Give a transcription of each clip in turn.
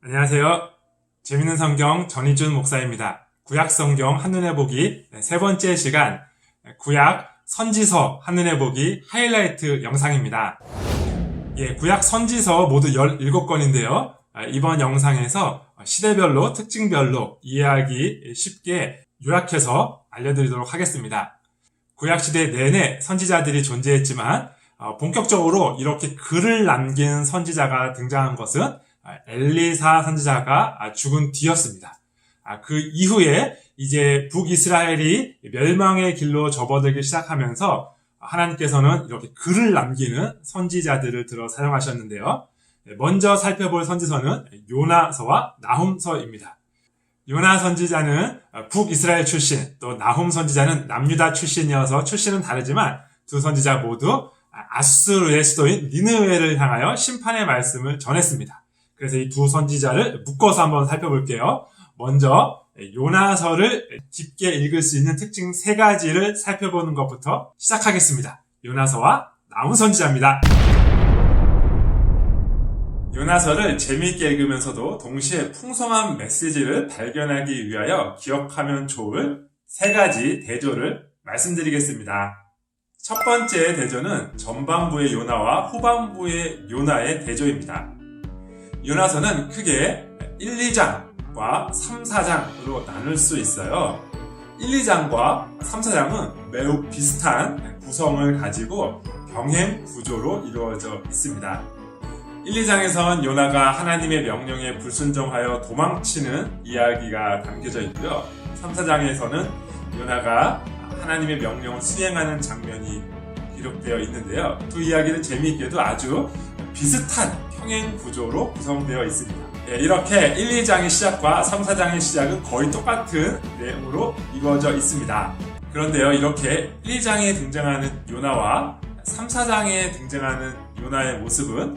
안녕하세요. 재밌는 성경 전희준 목사입니다. 구약 성경 한눈에 보기 세 번째 시간, 구약 선지서 한눈에 보기 하이라이트 영상입니다. 구약 선지서 모두 17권인데요. 이번 영상에서 시대별로 특징별로 이해하기 쉽게 요약해서 알려드리도록 하겠습니다. 구약시대 내내 선지자들이 존재했지만 본격적으로 이렇게 글을 남긴 선지자가 등장한 것은 엘리사 선지자가 죽은 뒤였습니다. 그 이후에 이제 북이스라엘이 멸망의 길로 접어들기 시작하면서 하나님께서는 이렇게 글을 남기는 선지자들을 들어 사용하셨는데요. 먼저 살펴볼 선지서는 요나서와 나훔서입니다. 요나 선지자는 북이스라엘 출신, 또 나훔 선지자는 남유다 출신이어서 출신은 다르지만 두 선지자 모두 아수르의 수도인 니느웨를 향하여 심판의 말씀을 전했습니다. 그래서 이 두 선지자를 묶어서 한번 살펴볼게요. 먼저 요나서를 깊게 읽을 수 있는 특징 3가지를 살펴보는 것부터 시작하겠습니다. 요나서와 나훔 선지자입니다. 요나서를 재미있게 읽으면서도 동시에 풍성한 메시지를 발견하기 위하여 기억하면 좋을 3가지 대조를 말씀드리겠습니다. 첫 번째 대조는 전반부의 요나와 후반부의 요나의 대조입니다. 요나서는 크게 1, 2장과 3, 4장으로 나눌 수 있어요. 1, 2장과 3, 4장은 매우 비슷한 구성을 가지고 병행 구조로 이루어져 있습니다. 1, 2장에선 요나가 하나님의 명령에 불순종하여 도망치는 이야기가 담겨져 있고요. 3, 4장에서는 요나가 하나님의 명령을 수행하는 장면이 기록되어 있는데요. 두 이야기는 재미있게도 아주 비슷한 평행 구조로 구성되어 있습니다. 이렇게 1, 2장의 시작과 3, 4장의 시작은 거의 똑같은 내용으로 이루어져 있습니다. 그런데요, 이렇게 1, 2장에 등장하는 요나와 3, 4장에 등장하는 요나의 모습은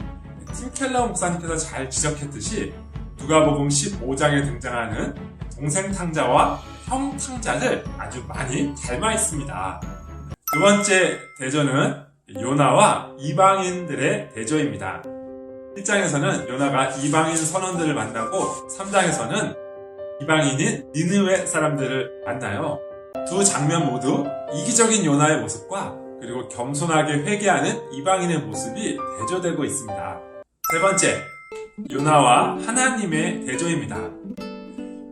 팀 켈러 목사님께서 잘 지적했듯이 누가복음 15장에 등장하는 동생 탕자와 형 탕자를 아주 많이 닮아 있습니다. 두 번째 대조는 요나와 이방인들의 대조입니다. 1장에서는 요나가 이방인 선원들을 만나고 3장에서는 이방인인 니느웨 사람들을 만나요. 두 장면 모두 이기적인 요나의 모습과 그리고 겸손하게 회개하는 이방인의 모습이 대조되고 있습니다. 세 번째, 요나와 하나님의 대조입니다.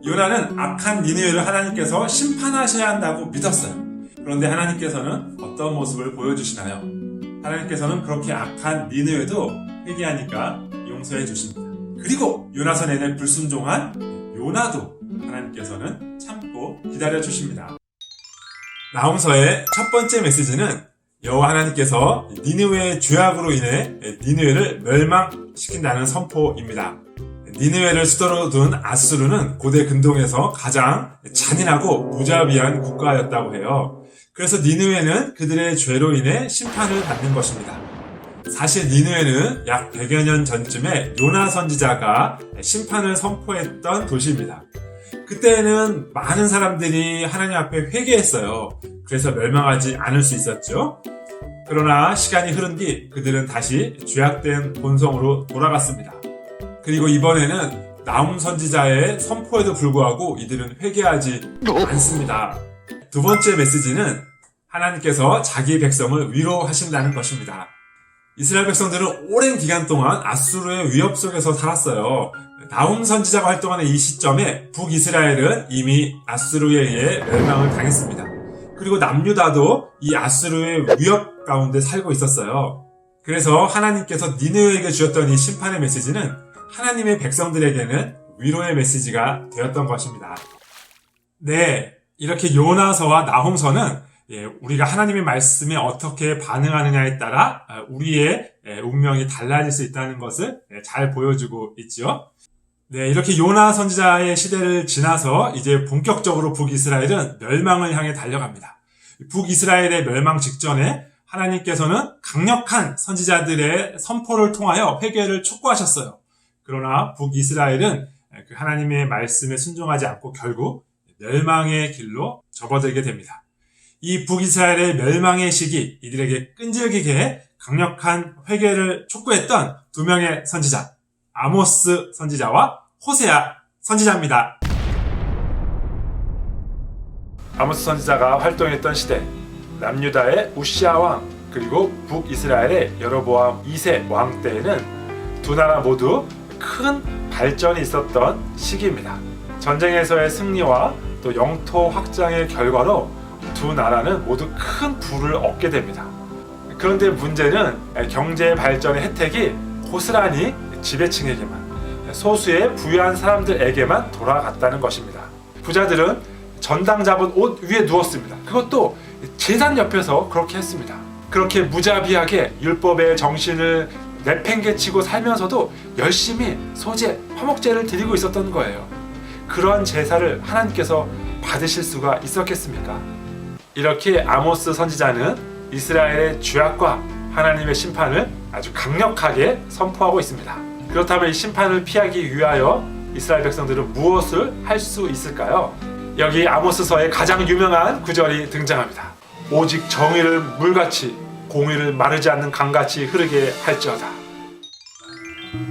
요나는 악한 니느웨를 하나님께서 심판하셔야 한다고 믿었어요. 그런데 하나님께서는 어떤 모습을 보여주시나요? 하나님께서는 그렇게 악한 니느웨도 회개하니까 용서해 주십니다. 그리고 요나서 내내 불순종한 요나도 하나님께서는 참고 기다려 주십니다. 나훔서의 첫 번째 메시지는 여호와 하나님께서 니느웨의 죄악으로 인해 니느웨를 멸망시킨다는 선포입니다. 니느웨를 수도로 둔 아수르는 고대 근동에서 가장 잔인하고 무자비한 국가였다고 해요. 그래서 니느웨는 그들의 죄로 인해 심판을 받는 것입니다. 사실 니느웨는 약 100여 년 전쯤에 요나 선지자가 심판을 선포했던 도시입니다. 그때는 많은 사람들이 하나님 앞에 회개했어요. 그래서 멸망하지 않을 수 있었죠. 그러나 시간이 흐른 뒤 그들은 다시 죄악된 본성으로 돌아갔습니다. 그리고 이번에는 나훔 선지자의 선포에도 불구하고 이들은 회개하지 않습니다. 두 번째 메시지는 하나님께서 자기 백성을 위로하신다는 것입니다. 이스라엘 백성들은 오랜 기간 동안 아수르의 위협 속에서 살았어요. 나훔 선지자가 활동하는 이 시점에 북이스라엘은 이미 아수르에 의해 멸망을 당했습니다. 그리고 남유다도 이 아수르의 위협 가운데 살고 있었어요. 그래서 하나님께서 니느웨에게 주셨던 이 심판의 메시지는 하나님의 백성들에게는 위로의 메시지가 되었던 것입니다. 네, 이렇게 요나서와 나훔서는 우리가 하나님의 말씀에 어떻게 반응하느냐에 따라 우리의 운명이 달라질 수 있다는 것을 잘 보여주고 있죠. 네, 이렇게 요나 선지자의 시대를 지나서 이제 본격적으로 북이스라엘은 멸망을 향해 달려갑니다. 북이스라엘의 멸망 직전에 하나님께서는 강력한 선지자들의 선포를 통하여 회개를 촉구하셨어요. 그러나 북이스라엘은 그 하나님의 말씀에 순종하지 않고 결국 멸망의 길로 접어들게 됩니다. 이 북이스라엘의 멸망의 시기, 이들에게 끈질기게 강력한 회개를 촉구했던 두 명의 선지자, 아모스 선지자와 호세아 선지자입니다. 아모스 선지자가 활동했던 시대, 남유다의 우시아 왕, 그리고 북이스라엘의 여로보암 2세 왕 때에는 두 나라 모두 큰 발전이 있었던 시기입니다. 전쟁에서의 승리와 또 영토 확장의 결과로 두 나라는 모두 큰 부를 얻게 됩니다. 그런데 문제는 경제 발전의 혜택이 고스란히 지배층에게만, 소수의 부유한 사람들에게만 돌아갔다는 것입니다. 부자들은 전당 잡은 옷 위에 누웠습니다. 그것도 제단 옆에서 그렇게 했습니다. 그렇게 무자비하게 율법의 정신을 내팽개치고 살면서도 열심히 소제, 화목제를 드리고 있었던 거예요. 그런 제사를 하나님께서 받으실 수가 있었겠습니까? 이렇게 아모스 선지자는 이스라엘의 죄악과 하나님의 심판을 아주 강력하게 선포하고 있습니다. 그렇다면 이 심판을 피하기 위하여 이스라엘 백성들은 무엇을 할 수 있을까요? 여기 아모스서의 가장 유명한 구절이 등장합니다. 오직 정의를 물같이, 공의를 마르지 않는 강같이 흐르게 할지어다.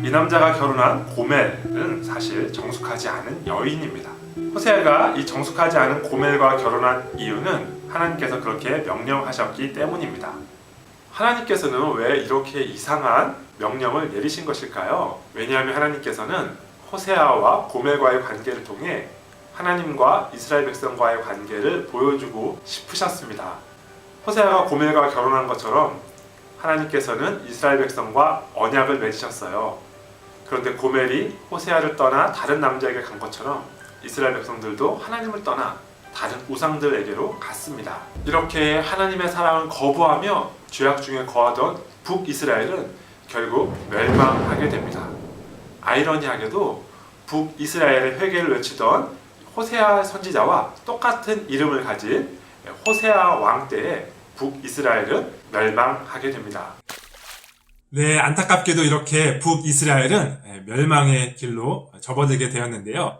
이 남자가 결혼한 고멜은 사실 정숙하지 않은 여인입니다. 호세아가 이 정숙하지 않은 고멜과 결혼한 이유는 하나님께서 그렇게 명령하셨기 때문입니다. 하나님께서는 왜 이렇게 이상한 명령을 내리신 것일까요? 왜냐하면 하나님께서는 호세아와 고멜과의 관계를 통해 하나님과 이스라엘 백성과의 관계를 보여주고 싶으셨습니다. 호세아가 고멜과 결혼한 것처럼 하나님께서는 이스라엘 백성과 언약을 맺으셨어요. 그런데 고멜이 호세아를 떠나 다른 남자에게 간 것처럼 이스라엘 백성들도 하나님을 떠나 다른 우상들에게로 갔습니다. 이렇게 하나님의 사랑을 거부하며 죄악 중에 거하던 북이스라엘은 결국 멸망하게 됩니다. 아이러니하게도 북이스라엘의 회개를 외치던 호세아 선지자와 똑같은 이름을 가진 호세아 왕 때에 북이스라엘은 멸망하게 됩니다. 네, 안타깝게도 이렇게 북이스라엘은 멸망의 길로 접어들게 되었는데요.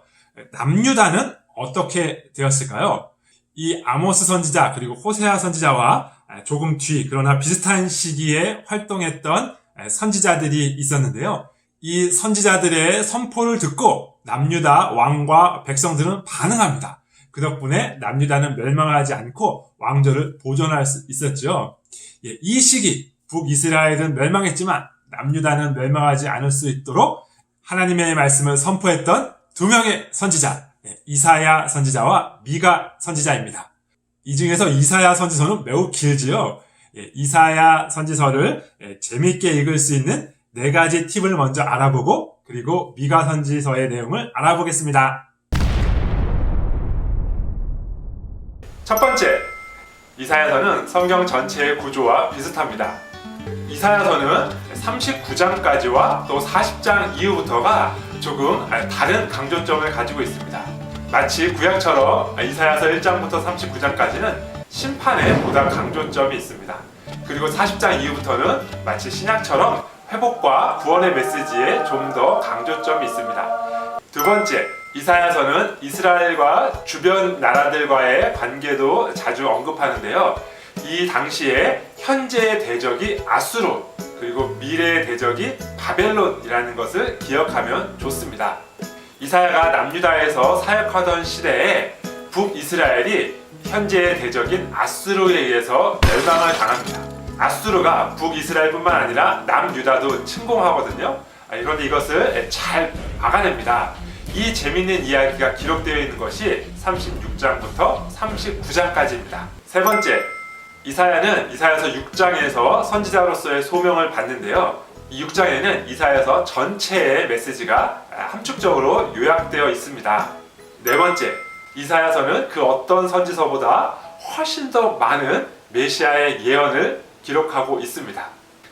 남유다는 어떻게 되었을까요? 이 아모스 선지자 그리고 호세아 선지자와 조금 뒤, 그러나 비슷한 시기에 활동했던 선지자들이 있었는데요. 이 선지자들의 선포를 듣고 남유다 왕과 백성들은 반응합니다. 그 덕분에 남유다는 멸망하지 않고 왕조를 보존할 수 있었죠. 이 시기 북이스라엘은 멸망했지만 남유다는 멸망하지 않을 수 있도록 하나님의 말씀을 선포했던 두 명의 선지자, 이사야 선지자와 미가 선지자입니다. 이 중에서 이사야 선지서는 매우 길지요. 이사야 선지서를 재미있게 읽을 수 있는 4가지 팁을 먼저 알아보고, 그리고 미가 선지서의 내용을 알아보겠습니다. 첫 번째, 이사야서는 성경 전체의 구조와 비슷합니다. 이사야서는 39장까지와 또 40장 이후부터가 조금 다른 강조점을 가지고 있습니다. 마치 구약처럼 이사야서 1장부터 39장까지는 심판에 보다 강조점이 있습니다. 그리고 40장 이후부터는 마치 신약처럼 회복과 구원의 메시지에 좀 더 강조점이 있습니다. 두 번째, 이사야서는 이스라엘과 주변 나라들과의 관계도 자주 언급하는데요. 이 당시에 현재의 대적이 아수르, 그리고 미래의 대적이 바벨론이라는 것을 기억하면 좋습니다. 이사야가 남유다에서 사역하던 시대에 북이스라엘이 현재의 대적인 아수르에 의해서 멸망을 당합니다. 아수르가 북이스라엘뿐만 아니라 남유다도 침공하거든요. 그런데 이것을 잘 막아냅니다. 이 재밌는 이야기가 기록되어 있는 것이 36장부터 39장까지입니다. 세 번째, 이사야는 이사야서 6장에서 선지자로서의 소명을 받는데요. 이 6장에는 이사야서 전체의 메시지가 함축적으로 요약되어 있습니다. 네 번째, 이사야서는 그 어떤 선지서보다 훨씬 더 많은 메시아의 예언을 기록하고 있습니다.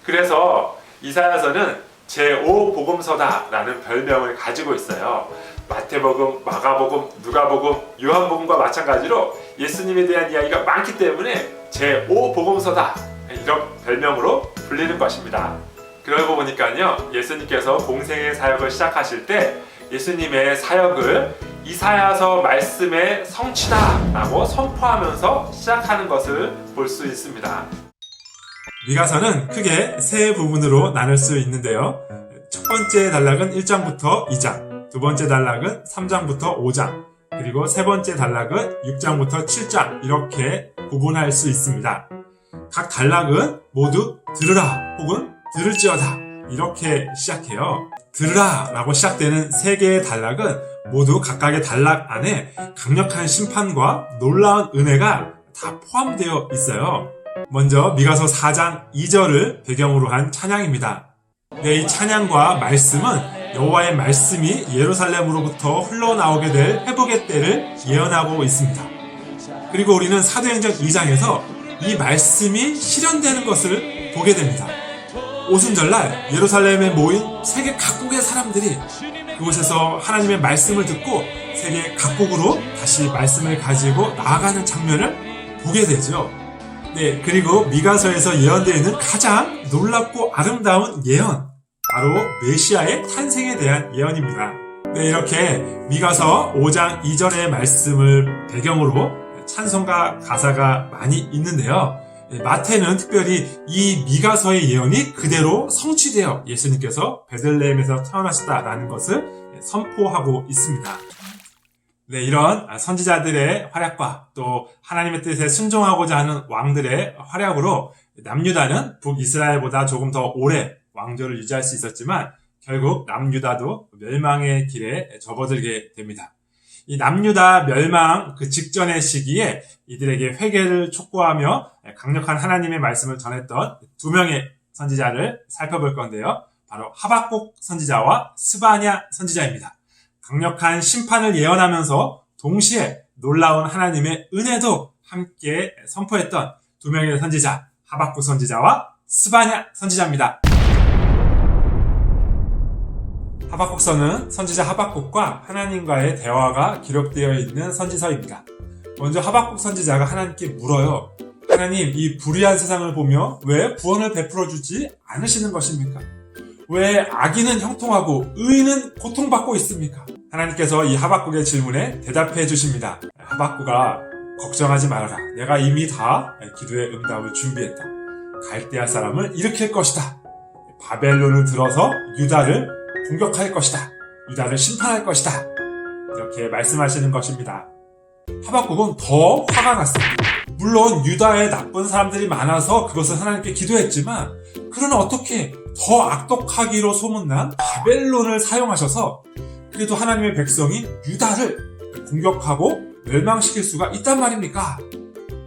그래서 이사야서는 제5복음서다라는 별명을 가지고 있어요. 마태복음, 마가복음, 누가복음, 요한복음과 마찬가지로 예수님에 대한 이야기가 많기 때문에 제5복음서다, 이런 별명으로 불리는 것입니다. 그러고 보니까요, 예수님께서 공생의 사역을 시작하실 때 예수님의 사역을 이사야서 말씀의 성취다라고 선포하면서 시작하는 것을 볼 수 있습니다. 미가서는 크게 세 부분으로 나눌 수 있는데요. 첫 번째 단락은 1장부터 2장, 두 번째 단락은 3장부터 5장, 그리고 세 번째 단락은 6장부터 7장 이렇게 구분할 수 있습니다. 각 단락은 모두 들으라 혹은 들을지어다 이렇게 시작해요. 들으라 라고 시작되는 세 개의 단락은 모두 각각의 단락 안에 강력한 심판과 놀라운 은혜가 다 포함되어 있어요. 먼저 미가서 4장 2절을 배경으로 한 찬양입니다. 이 찬양과 말씀은 여호와의 말씀이 예루살렘으로부터 흘러나오게 될 회복의 때를 예언하고 있습니다. 그리고 우리는 사도행전 2장에서 이 말씀이 실현되는 것을 보게 됩니다. 오순절날 예루살렘에 모인 세계 각국의 사람들이 그곳에서 하나님의 말씀을 듣고 세계 각국으로 다시 말씀을 가지고 나아가는 장면을 보게 되죠. 네, 그리고 미가서에서 예언되어 있는 가장 놀랍고 아름다운 예언, 바로 메시아의 탄생에 대한 예언입니다. 네, 이렇게 미가서 5장 2절의 말씀을 배경으로 찬송가 가사가 많이 있는데요. 마태는 특별히 이 미가서의 예언이 그대로 성취되어 예수님께서 베들레헴에서 태어나셨다라는 것을 선포하고 있습니다. 네, 이런 선지자들의 활약과 또 하나님의 뜻에 순종하고자 하는 왕들의 활약으로 남유다는 북이스라엘보다 조금 더 오래 왕조를 유지할 수 있었지만 결국 남유다도 멸망의 길에 접어들게 됩니다. 이 남유다 멸망 그 직전의 시기에 이들에게 회개를 촉구하며 강력한 하나님의 말씀을 전했던 두 명의 선지자를 살펴볼 건데요. 바로 하박국 선지자와 스바냐 선지자입니다. 강력한 심판을 예언하면서 동시에 놀라운 하나님의 은혜도 함께 선포했던 두 명의 선지자, 하박국 선지자와 스바냐 선지자입니다. 하박국서는 선지자 하박국과 하나님과의 대화가 기록되어 있는 선지서입니다. 먼저 하박국 선지자가 하나님께 물어요. 하나님, 이 불의한 세상을 보며 왜 구원을 베풀어 주지 않으시는 것입니까? 왜 악인은 형통하고 의인은 고통받고 있습니까? 하나님께서 이 하박국의 질문에 대답해 주십니다. 하박국아, 걱정하지 말아라. 내가 이미 다 기도의 응답을 준비했다. 갈대아 사람을 일으킬 것이다. 바벨론을 들어서 유다를 공격할 것이다. 유다를 심판할 것이다. 이렇게 말씀하시는 것입니다. 하박국은 더 화가 났습니다. 물론 유다에 나쁜 사람들이 많아서 그것을 하나님께 기도했지만 그러나 어떻게 더 악독하기로 소문난 바벨론을 사용하셔서 그래도 하나님의 백성인 유다를 공격하고 멸망시킬 수가 있단 말입니까?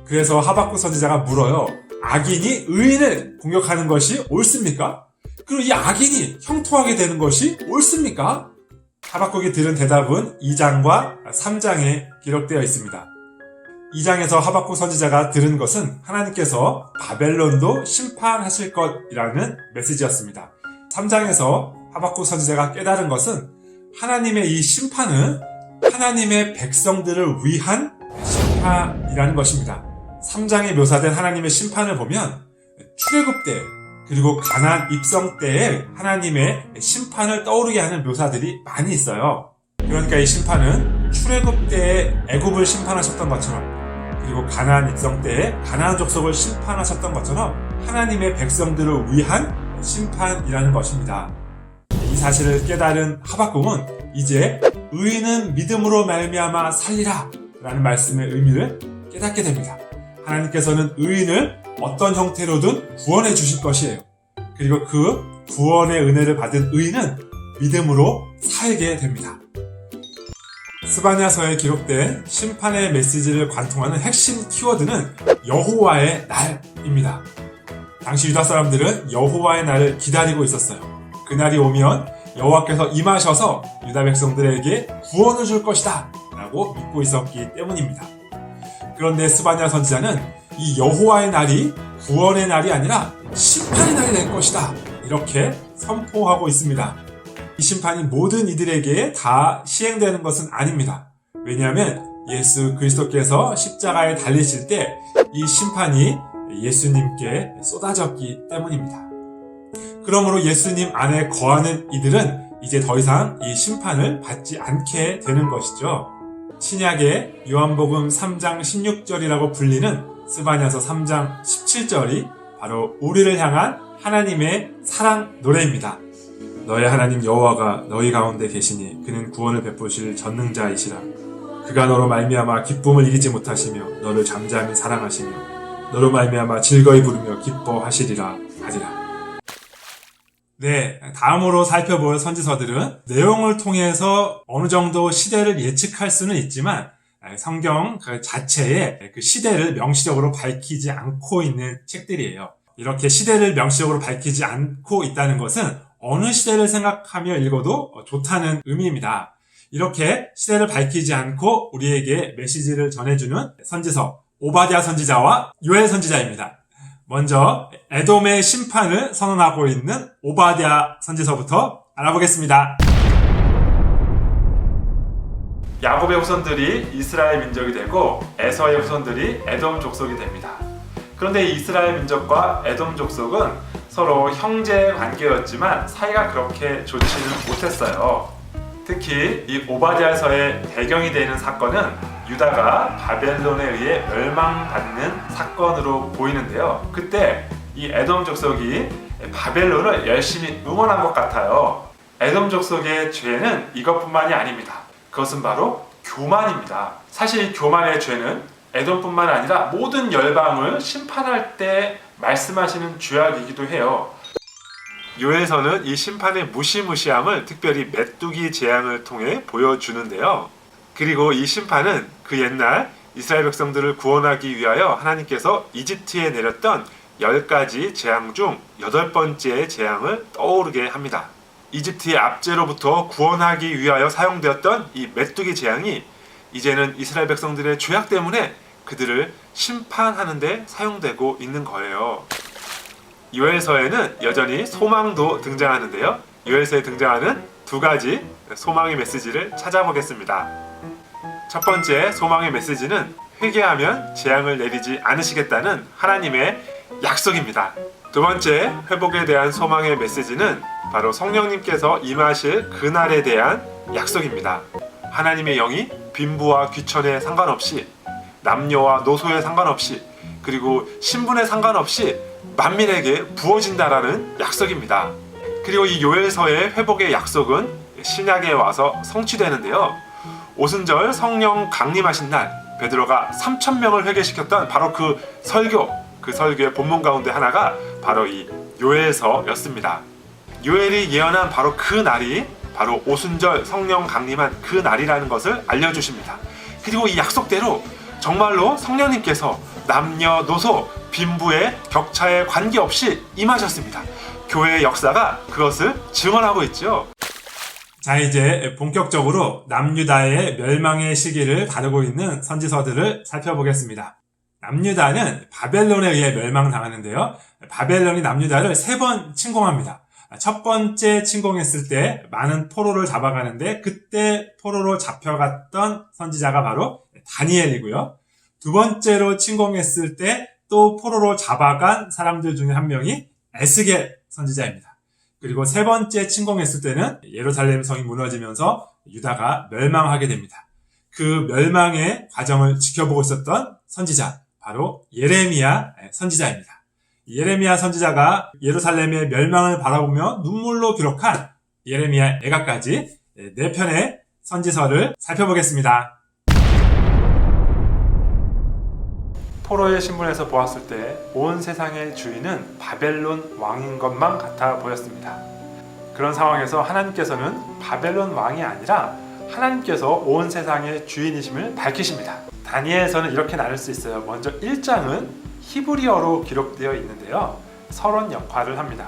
그래서 하박국 선지자가 물어요. 악인이 의인을 공격하는 것이 옳습니까? 그리고 이 악인이 형통하게 되는 것이 옳습니까? 하박국이 들은 대답은 2장과 3장에 기록되어 있습니다. 2장에서 하박국 선지자가 들은 것은 하나님께서 바벨론도 심판하실 것이라는 메시지였습니다. 3장에서 하박국 선지자가 깨달은 것은 하나님의 이 심판은 하나님의 백성들을 위한 심판이라는 것입니다. 3장에 묘사된 하나님의 심판을 보면 출애굽 때 그리고 가나안 입성 때에 하나님의 심판을 떠오르게 하는 묘사들이 많이 있어요. 그러니까 이 심판은 출애굽 때에 애굽을 심판하셨던 것처럼 그리고 가나안 입성 때에 가나안 족속을 심판하셨던 것처럼 하나님의 백성들을 위한 심판이라는 것입니다. 이 사실을 깨달은 하박국은 이제 의인은 믿음으로 말미암아 살리라 라는 말씀의 의미를 깨닫게 됩니다. 하나님께서는 의인을 어떤 형태로든 구원해 주실 것이에요. 그리고 그 구원의 은혜를 받은 의인은 믿음으로 살게 됩니다. 스바냐서에 기록된 심판의 메시지를 관통하는 핵심 키워드는 여호와의 날입니다. 당시 유다 사람들은 여호와의 날을 기다리고 있었어요. 그날이 오면 여호와께서 임하셔서 유다 백성들에게 구원을 줄 것이다 라고 믿고 있었기 때문입니다. 그런데 스바냐 선지자는 이 여호와의 날이 구원의 날이 아니라 심판의 날이 될 것이다 이렇게 선포하고 있습니다. 이 심판이 모든 이들에게 다 시행되는 것은 아닙니다. 왜냐하면 예수 그리스도께서 십자가에 달리실 때 이 심판이 예수님께 쏟아졌기 때문입니다. 그러므로 예수님 안에 거하는 이들은 이제 더 이상 이 심판을 받지 않게 되는 것이죠. 신약의 요한복음 3장 16절이라고 불리는 스바냐서 3장 17절이 바로 우리를 향한 하나님의 사랑 노래입니다. 너의 하나님 여호와가 너희 가운데 계시니 그는 구원을 베푸실 전능자이시라. 그가 너로 말미암아 기쁨을 이기지 못하시며 너를 잠잠히 사랑하시며 너로 말미암아 즐거이 부르며 기뻐하시리라 하리라. 네, 다음으로 살펴볼 선지서들은 내용을 통해서 어느 정도 시대를 예측할 수는 있지만 성경 그 자체에 그 시대를 명시적으로 밝히지 않고 있는 책들이에요. 이렇게 시대를 명시적으로 밝히지 않고 있다는 것은 어느 시대를 생각하며 읽어도 좋다는 의미입니다. 이렇게 시대를 밝히지 않고 우리에게 메시지를 전해주는 선지서 오바댜 선지자와 요엘 선지자입니다. 먼저 에돔의 심판을 선언하고 있는 오바댜 선지서부터 알아보겠습니다. 야곱의 후손들이 이스라엘 민족이 되고 에서의 후손들이 에돔 족속이 됩니다. 그런데 이 이스라엘 민족과 에돔 족속은 서로 형제 관계였지만 사이가 그렇게 좋지는 못했어요. 특히 이 오바댜서의 배경이 되는 사건은 유다가 바벨론에 의해 멸망받는 사건으로 보이는데요. 그때 이 에돔 족속이 바벨론을 열심히 응원한 것 같아요. 에돔 족속의 죄는 이것뿐만이 아닙니다. 그것은 바로 교만입니다. 사실 교만의 죄는 에돔뿐만 아니라 모든 열방을 심판할 때 말씀하시는 죄악이기도 해요. 요엘서는 이 심판의 무시무시함을 특별히 메뚜기 재앙을 통해 보여주는데요. 그리고 이 심판은 그 옛날 이스라엘 백성들을 구원하기 위하여 하나님께서 이집트에 내렸던 10가지 재앙 중 8번째의 재앙을 떠오르게 합니다. 이집트의 압제로부터 구원하기 위하여 사용되었던 이 메뚜기 재앙이 이제는 이스라엘 백성들의 죄악 때문에 그들을 심판하는 데 사용되고 있는 거예요. 요엘서에는 여전히 소망도 등장하는데요. 요엘서에 등장하는 2가지 소망의 메시지를 찾아보겠습니다. 첫 번째 소망의 메시지는 회개하면 재앙을 내리지 않으시겠다는 하나님의 약속입니다. 두 번째 회복에 대한 소망의 메시지는 바로 성령님께서 임하실 그날에 대한 약속입니다. 하나님의 영이 빈부와 귀천에 상관없이 남녀와 노소에 상관없이 그리고 신분에 상관없이 만민에게 부어진다라는 약속입니다. 그리고 이 요엘서의 회복의 약속은 신약에 와서 성취되는데요. 오순절 성령 강림하신 날 베드로가 3,000명을 회개시켰던 바로 그 설교의 본문 가운데 하나가 바로 이 요엘서였습니다. 요엘이 예언한 바로 그 날이 바로 오순절 성령 강림한 그 날이라는 것을 알려주십니다. 그리고 이 약속대로 정말로 성령님께서 남녀노소 빈부의 격차에 관계없이 임하셨습니다. 교회의 역사가 그것을 증언하고 있죠. 자, 이제 본격적으로 남유다의 멸망의 시기를 다루고 있는 선지서들을 살펴보겠습니다. 남유다는 바벨론에 의해 멸망당하는데요. 바벨론이 남유다를 3번 침공합니다. 첫 번째 침공했을 때 많은 포로를 잡아가는데 그때 포로로 잡혀갔던 선지자가 바로 다니엘이고요. 두 번째로 침공했을 때 또 포로로 잡아간 사람들 중에 한 명이 에스겔 선지자입니다. 그리고 세 번째 침공했을 때는 예루살렘 성이 무너지면서 유다가 멸망하게 됩니다. 그 멸망의 과정을 지켜보고 있었던 선지자, 바로 예레미야 선지자입니다. 예레미야 선지자가 예루살렘의 멸망을 바라보며 눈물로 기록한 예레미야 애가까지 4편의 선지서를 살펴보겠습니다. 포로의 신분에서 보았을 때 온 세상의 주인은 바벨론 왕인 것만 같아 보였습니다. 그런 상황에서 하나님께서는 바벨론 왕이 아니라 하나님께서 온 세상의 주인이심을 밝히십니다. 다니엘서는 이렇게 나눌 수 있어요. 먼저 1장은 히브리어로 기록되어 있는데요. 서론 역할을 합니다.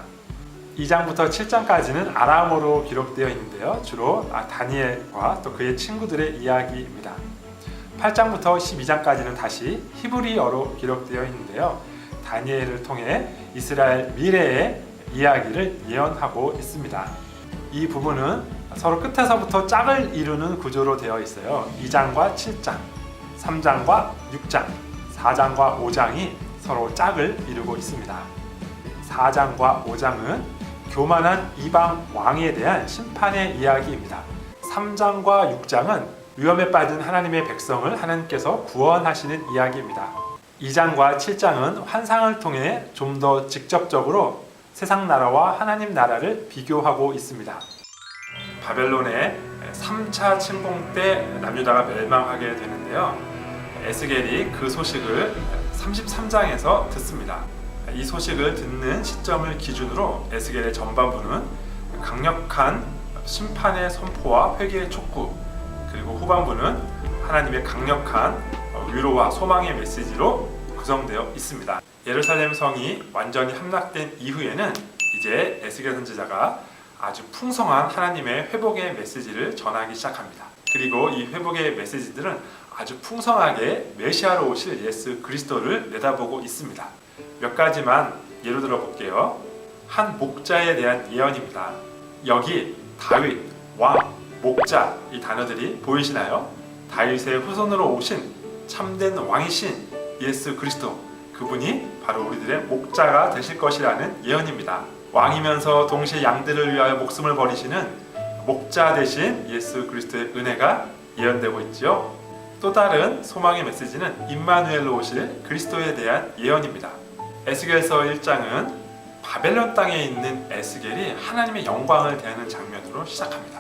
2장부터 7장까지는 아람어로 기록되어 있는데요. 주로 다니엘과 또 그의 친구들의 이야기입니다. 8장부터 12장까지는 다시 히브리어로 기록되어 있는데요. 다니엘을 통해 이스라엘 미래의 이야기를 예언하고 있습니다. 이 부분은 서로 끝에서부터 짝을 이루는 구조로 되어 있어요. 2장과 7장, 3장과 6장, 4장과 5장이 서로 짝을 이루고 있습니다. 4장과 5장은 교만한 이방 왕에 대한 심판의 이야기입니다. 3장과 6장은 위험에 빠진 하나님의 백성을 하나님께서 구원하시는 이야기입니다. 2장과 7장은 환상을 통해 좀 더 직접적으로 세상 나라와 하나님 나라를 비교하고 있습니다. 바벨론의 3차 침공 때 남유다가 멸망하게 되는데요. 에스겔이 그 소식을 33장에서 듣습니다. 이 소식을 듣는 시점을 기준으로 에스겔의 전반부는 강력한 심판의 선포와 회개의 촉구, 그리고 후반부는 하나님의 강력한 위로와 소망의 메시지로 구성되어 있습니다. 예루살렘 성이 완전히 함락된 이후에는 이제 에스겔 선지자가 아주 풍성한 하나님의 회복의 메시지를 전하기 시작합니다. 그리고 이 회복의 메시지들은 아주 풍성하게 메시아로 오실 예수 그리스도를 내다보고 있습니다. 몇 가지만 예로 들어 볼게요. 한 목자에 대한 예언입니다. 여기 다윗, 왕, 목자 이 단어들이 보이시나요? 다윗의 후손으로 오신 참된 왕이신 예수 그리스도, 그분이 바로 우리들의 목자가 되실 것이라는 예언입니다. 왕이면서 동시에 양들을 위하여 목숨을 버리시는 목자 되신 예수 그리스도의 은혜가 예언되고 있지요. 또 다른 소망의 메시지는 임마누엘로 오실 그리스도에 대한 예언입니다. 에스겔서 1장은 바벨론 땅에 있는 에스겔이 하나님의 영광을 대하는 장면으로 시작합니다.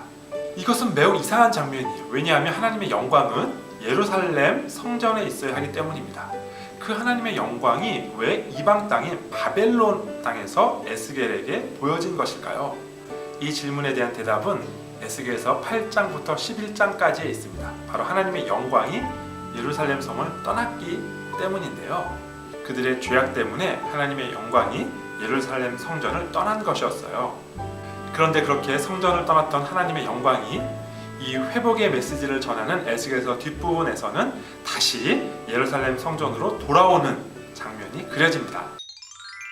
이것은 매우 이상한 장면이에요. 왜냐하면 하나님의 영광은 예루살렘 성전에 있어야 하기 때문입니다. 그 하나님의 영광이 왜 이방 땅인 바벨론 땅에서 에스겔에게 보여진 것일까요? 이 질문에 대한 대답은 에스겔서 8장부터 11장까지에 있습니다. 바로 하나님의 영광이 예루살렘 성을 떠났기 때문인데요. 그들의 죄악 때문에 하나님의 영광이 예루살렘 성전을 떠난 것이었어요. 그런데 그렇게 성전을 떠났던 하나님의 영광이 이 회복의 메시지를 전하는 에스겔서 뒷부분에서는 다시 예루살렘 성전으로 돌아오는 장면이 그려집니다.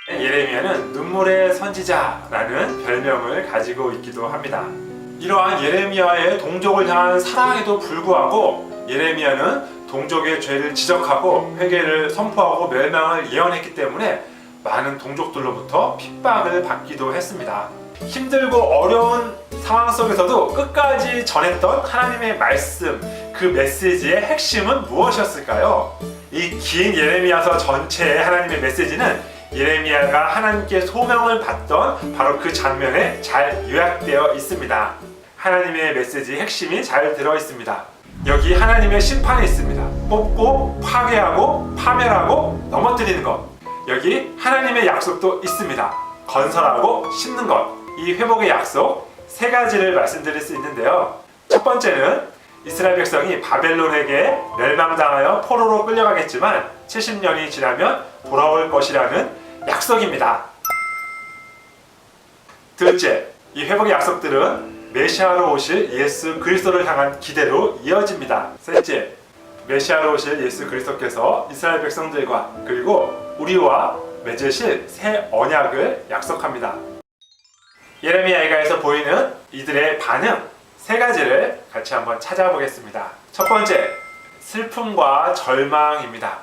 예레미야는 눈물의 선지자라는 별명을 가지고 있기도 합니다. 이러한 예레미야의 동족을 향한 사랑에도 불구하고 예레미야는 동족의 죄를 지적하고 회개를 선포하고 멸망을 예언했기 때문에 많은 동족들로부터 핍박을 받기도 했습니다. 힘들고 어려운 상황 속에서도 끝까지 전했던 하나님의 말씀, 그 메시지의 핵심은 무엇이었을까요? 이 긴 예레미야서 전체의 하나님의 메시지는 예레미야가 하나님께 소명을 받던 바로 그 장면에 잘 요약되어 있습니다. 하나님의 메시지의 핵심이 잘 들어있습니다. 여기 하나님의 심판이 있습니다. 뽑고 파괴하고 파멸하고 넘어뜨리는 것. 여기 하나님의 약속도 있습니다. 건설하고 심는 것. 이 회복의 약속 세 가지를 말씀드릴 수 있는데요. 첫 번째는 이스라엘 백성이 바벨론에게 멸망당하여 포로로 끌려가겠지만 70년이 지나면 돌아올 것이라는 약속입니다. 둘째, 이 회복의 약속들은 메시아로 오실 예수 그리스도를 향한 기대로 이어집니다. 셋째, 메시아로 오실 예수 그리스도께서 이스라엘 백성들과 그리고 우리와 맺으실 새 언약을 약속합니다. 예레미야 예가에서 보이는 이들의 반응 세 가지를 같이 한번 찾아보겠습니다. 첫 번째, 슬픔과 절망입니다.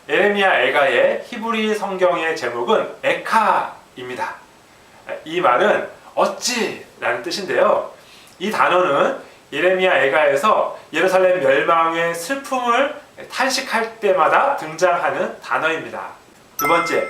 예레미야 예가의 히브리 성경의 제목은 에카입니다. 이 말은 어찌 라는 뜻인데요. 이 단어는 예레미야 예가에서 예루살렘 멸망의 슬픔을 탄식할 때마다 등장하는 단어입니다. 두 번째,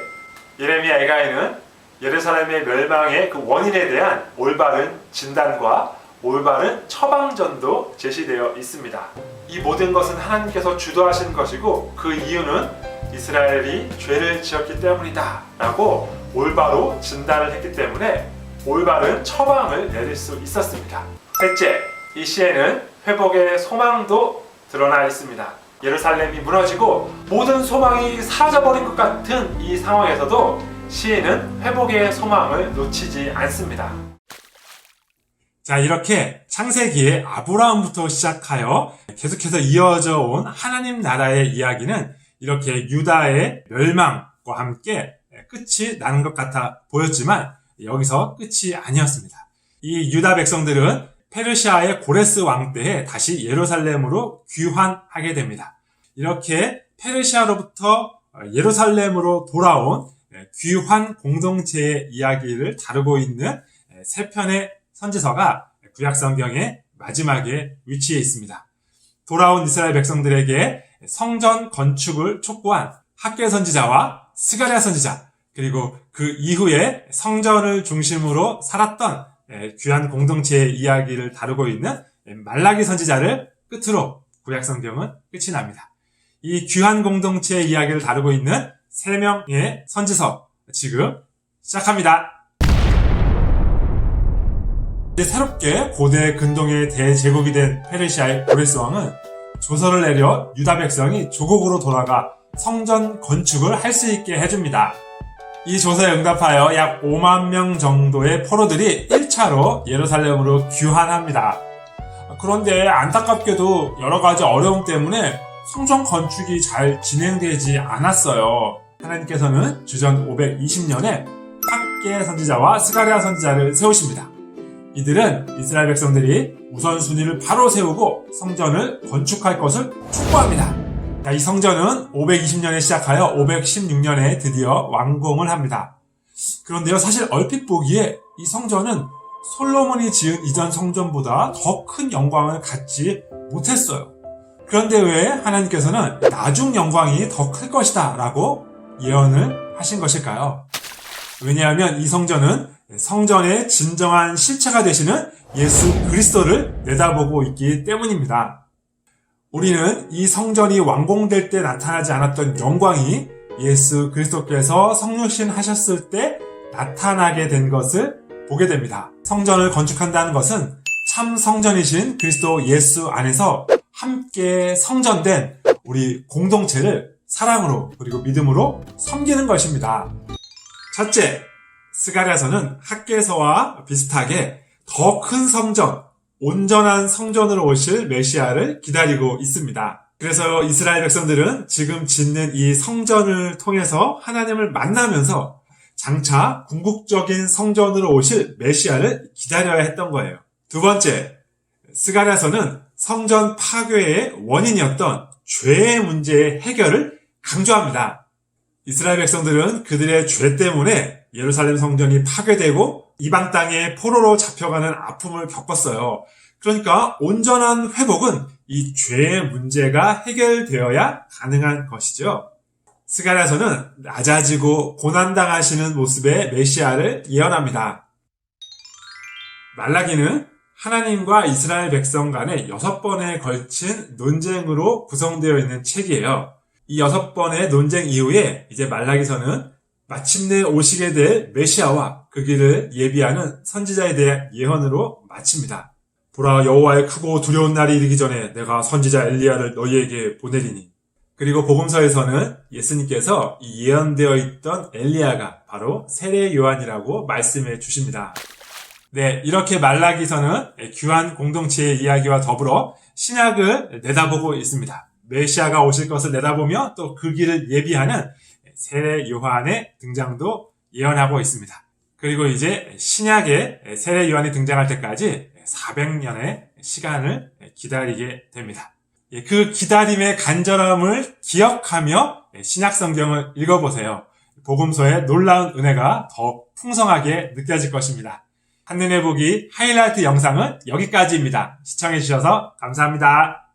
예레미야 예가에는 예루살렘의 멸망의 그 원인에 대한 올바른 진단과 올바른 처방전도 제시되어 있습니다. 이 모든 것은 하나님께서 주도하신 것이고 그 이유는 이스라엘이 죄를 지었기 때문이다 라고 올바로 진단을 했기 때문에 올바른 처방을 내릴 수 있었습니다. 셋째, 이 시에는 회복의 소망도 드러나 있습니다. 예루살렘이 무너지고 모든 소망이 사라져버린 것 같은 이 상황에서도 시인은 회복의 소망을 놓치지 않습니다. 자, 이렇게 창세기의 아브라함부터 시작하여 계속해서 이어져 온 하나님 나라의 이야기는 이렇게 유다의 멸망과 함께 끝이 나는 것 같아 보였지만 여기서 끝이 아니었습니다. 이 유다 백성들은 페르시아의 고레스 왕 때에 다시 예루살렘으로 귀환하게 됩니다. 이렇게 페르시아로부터 예루살렘으로 돌아온 귀환 공동체의 이야기를 다루고 있는 세 편의 선지서가 구약성경의 마지막에 위치해 있습니다. 돌아온 이스라엘 백성들에게 성전 건축을 촉구한 학겔 선지자와 스가랴 선지자, 그리고 그 이후에 성전을 중심으로 살았던 귀한 공동체의 이야기를 다루고 있는 말라기 선지자를 끝으로 구약 성경은 끝이 납니다. 이 귀한 공동체의 이야기를 다루고 있는 3명의 선지서 지금 시작합니다. 이제 새롭게 고대 근동의 대제국이 된 페르시아의 고레스 왕은 조서를 내려 유다 백성이 조국으로 돌아가 성전 건축을 할 수 있게 해줍니다. 이 조서에 응답하여 약 5만 명 정도의 포로들이 1차로 예루살렘으로 귀환합니다. 그런데 안타깝게도 여러 가지 어려움 때문에 성전 건축이 잘 진행되지 않았어요. 하나님께서는 주전 520년에 학개 선지자와 스가랴 선지자를 세우십니다. 이들은 이스라엘 백성들이 우선순위를 바로 세우고 성전을 건축할 것을 촉구합니다. 이 성전은 520년에 시작하여 516년에 드디어 완공을 합니다. 그런데요, 사실 얼핏 보기에 이 성전은 솔로몬이 지은 이전 성전보다 더 큰 영광을 갖지 못했어요. 그런데 왜 하나님께서는 나중 영광이 더 클 것이다 라고 예언을 하신 것일까요? 왜냐하면 이 성전은 성전의 진정한 실체가 되시는 예수 그리스도를 내다보고 있기 때문입니다. 우리는 이 성전이 완공될 때 나타나지 않았던 영광이 예수 그리스도께서 성육신 하셨을 때 나타나게 된 것을 보게 됩니다. 성전을 건축한다는 것은 참 성전이신 그리스도 예수 안에서 함께 성전된 우리 공동체를 사랑으로 그리고 믿음으로 섬기는 것입니다. 첫째, 스가랴서는 학개서와 비슷하게 더 큰 성전, 온전한 성전으로 오실 메시아를 기다리고 있습니다. 그래서 이스라엘 백성들은 지금 짓는 이 성전을 통해서 하나님을 만나면서 장차 궁극적인 성전으로 오실 메시아를 기다려야 했던 거예요. 두 번째, 스가랴서는 성전 파괴의 원인이었던 죄의 문제의 해결을 강조합니다. 이스라엘 백성들은 그들의 죄 때문에 예루살렘 성전이 파괴되고 이방 땅에 포로로 잡혀가는 아픔을 겪었어요. 그러니까 온전한 회복은 이 죄의 문제가 해결되어야 가능한 것이죠. 스가랴서는 낮아지고 고난당하시는 모습의 메시아를 예언합니다. 말라기는 하나님과 이스라엘 백성 간의 6번에 걸친 논쟁으로 구성되어 있는 책이에요. 이 6번의 논쟁 이후에 이제 말라기서는 마침내 오시게 될 메시아와 그 길을 예비하는 선지자에 대한 예언으로 마칩니다. 보라, 여호와의 크고 두려운 날이 이르기 전에 내가 선지자 엘리야를 너희에게 보내리니. 그리고 복음서에서는 예수님께서 이 예언되어 있던 엘리야가 바로 세례 요한이라고 말씀해 주십니다. 네, 이렇게 말라기서는 귀한 공동체의 이야기와 더불어 신약을 내다보고 있습니다. 메시아가 오실 것을 내다보며 또 그 길을 예비하는 세례 요한의 등장도 예언하고 있습니다. 그리고 이제 신약에 세례 요한이 등장할 때까지 400년의 시간을 기다리게 됩니다. 그 기다림의 간절함을 기억하며 신약 성경을 읽어보세요. 복음서의 놀라운 은혜가 더 풍성하게 느껴질 것입니다. 한눈에 보기 하이라이트 영상은 여기까지입니다. 시청해주셔서 감사합니다.